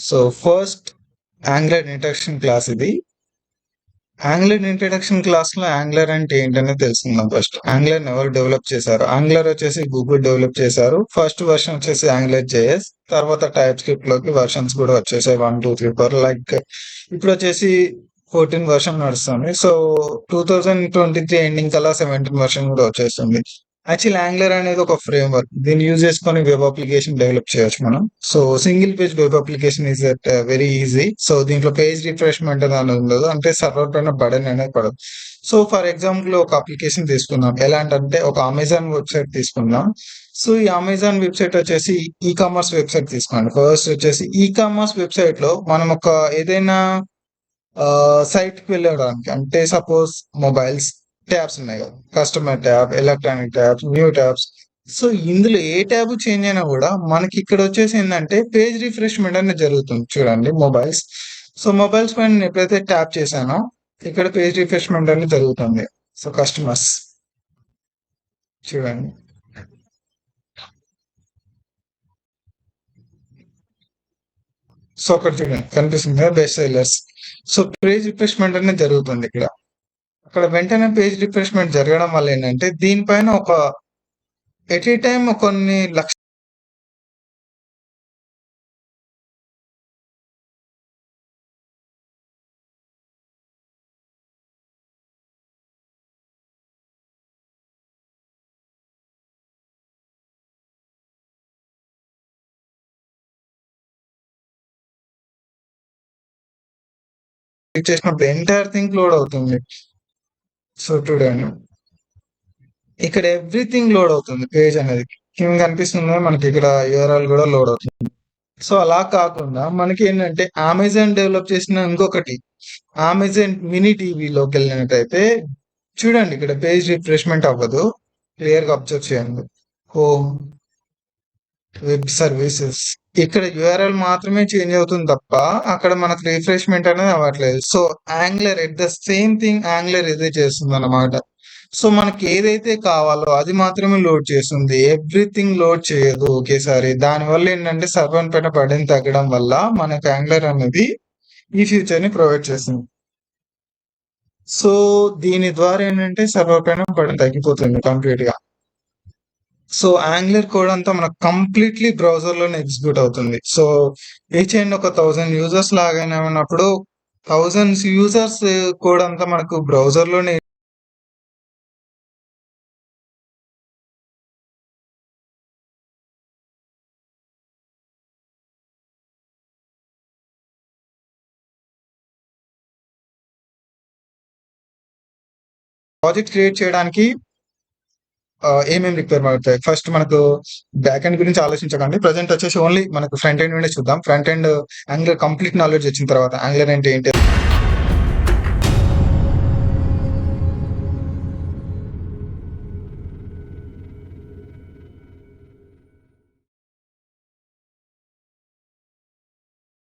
So first angular introduction class ఇది. Angular introduction class లో angular అంటే ఏంటనేది తెలుసుకుందాం. ఫస్ట్ యాంగులర్ ఎవరు డెవలప్ చేశారు? యాంగులర్ వచ్చేసి గూగుల్ డెవలప్ చేశారు. ఫస్ట్ వర్షన్ వచ్చేసి యాంగులర్ జేఎస్, తర్వాత టైప్ స్క్రిప్ట్ లోకి వర్షన్స్ కూడా వచ్చేసాయి 1, 2, 3, 4. లైక్ ఇప్పుడు వచ్చేసి 14 వర్షన్ నడుస్తుంది. సో 2023 ఎండింగ్ కల్లా 17 వర్షన్ కూడా వచ్చేస్తుంది. యాక్చువల్ యాంగులర్ అనేది ఒక ఫ్రేమ్ వర్క్. దీన్ని యూజ్ చేసుకొని వెబ్ అప్లికేషన్ డెవలప్ చేయొచ్చు మనం. So single page web application is that very easy. So దీంట్లో పేజ్ రిఫ్రెష్మెంట్ అనేది ఉండదు, అంటే సర్వర్ పైన బర్డెన్ అనేది పడదు. సో ఫర్ ఎగ్జాంపుల్ ఒక అప్లికేషన్ తీసుకుందాం. ఎలాంటంటే ఒక అమెజాన్ వెబ్సైట్ తీసుకుందాం. సో ఈ అమెజాన్ వెబ్సైట్ వచ్చేసి ఈ కామర్స్ వెబ్సైట్ తీసుకోండి. ఫస్ట్ వచ్చేసి ఈ కామర్స్ వెబ్సైట్ లో మనం ఒక ఏదైనా సైట్ కి వెళ్ళడానికి, అంటే సపోజ్ మొబైల్స్ ట్యాబ్స్ ఉన్నాయి కదా, customer tab, electronic tabs, new tabs. So ఇందులో ఏ ట్యాబ్ చేంజ్ అయినా కూడా మనకి ఇక్కడ వచ్చేసి ఏంటంటే పేజ్ రిఫ్రెష్మెంట్ అనేది జరుగుతుంది. చూడండి మొబైల్స్. సో మొబైల్స్ పైన నేను ఎప్పుడైతే ట్యాప్ చేశానో ఇక్కడ పేజ్ రిఫ్రెష్మెంట్ అనేది జరుగుతుంది. సో కస్టమర్స్ చూడండి. సో అక్కడ చూడండి కనిపిస్తుంది కదా, best sellers. So page refreshment అనేది జరుగుతుంది ఇక్కడ. అక్కడ వెంటనే పేజ్ రిఫ్రెష్మెంట్ జరగడం వల్ల ఏంటంటే దీనిపైన ఒక ఎట్ ఏ టైమ్ కొన్ని లక్ష క్లిక్ చేసినప్పుడు ఎంటైర్ థింగ్ లోడ్ అవుతుంది. సో చూడండి ఇక్కడ ఎవ్రీథింగ్ లోడ్ అవుతుంది. పేజ్ అనేది కింద కనిపిస్తుంది, మనకి ఇక్కడ యూఆర్ఎల్ కూడా లోడ్ అవుతుంది. సో అలా కాకుండా మనకి ఏంటంటే అమెజాన్ డెవలప్ చేసిన ఇంకొకటి అమెజాన్ మినీ టీవీలోకి వెళ్ళినట్టయితే చూడండి ఇక్కడ పేజ్ రిఫ్రెష్మెంట్ అవ్వదు. క్లియర్ గా అబ్జర్వ్ చేయండి. హోమ్, వెబ్ సర్వీసెస్, ఇక్కడ యూఆర్ఎల్ మాత్రమే చేంజ్ అవుతుంది తప్ప అక్కడ మనకు రిఫ్రెష్మెంట్ అనేది అవ్వట్లేదు. So angular at the same thing angular ఇదే చేస్తుంది అన్నమాట. సో మనకి ఏదైతే కావాలో అది మాత్రమే లోడ్ చేస్తుంది, ఎవ్రీథింగ్ లోడ్ చేయదు ఒకేసారి. దానివల్ల ఏంటంటే సర్వర్ పైన బర్డెన్ తగ్గడం వల్ల మనకు యాంగులర్ అనేది ఈ ఫ్యూచర్ ని ప్రొవైడ్ చేస్తుంది. సో దీని ద్వారా ఏంటంటే సర్వర్ పైన బర్డెన్ తగ్గిపోతుంది కంప్లీట్ గా. సో యాంగులర్ కోడ్ అంతా మనకు కంప్లీట్లీ బ్రౌజర్ లోనే ఎగ్జిక్యూట్ అవుతుంది. సో ఈచ్ అండ్ ఒక 1000 యూజర్స్ లాగైనా ఉన్నప్పుడు 1000 యూజర్స్ కోడ్ అంతా మనకు బ్రౌజర్ లోనే ప్రాజెక్ట్ క్రియేట్ చేయడానికి ఏమేమి రిక్వైర్మెంట్ అవుతాయి. ఫస్ట్ మనకు బ్యాక్ ఎండ్ గురించి ఆలోచించకండి. ప్రజెంట్ వచ్చేసి ఓన్లీ మనకు ఫ్రంట్ ఎండ్ నుండి చూద్దాం. Front end angular complete knowledge వచ్చిన తర్వాత యాంగులర్ అంటే ఏంటి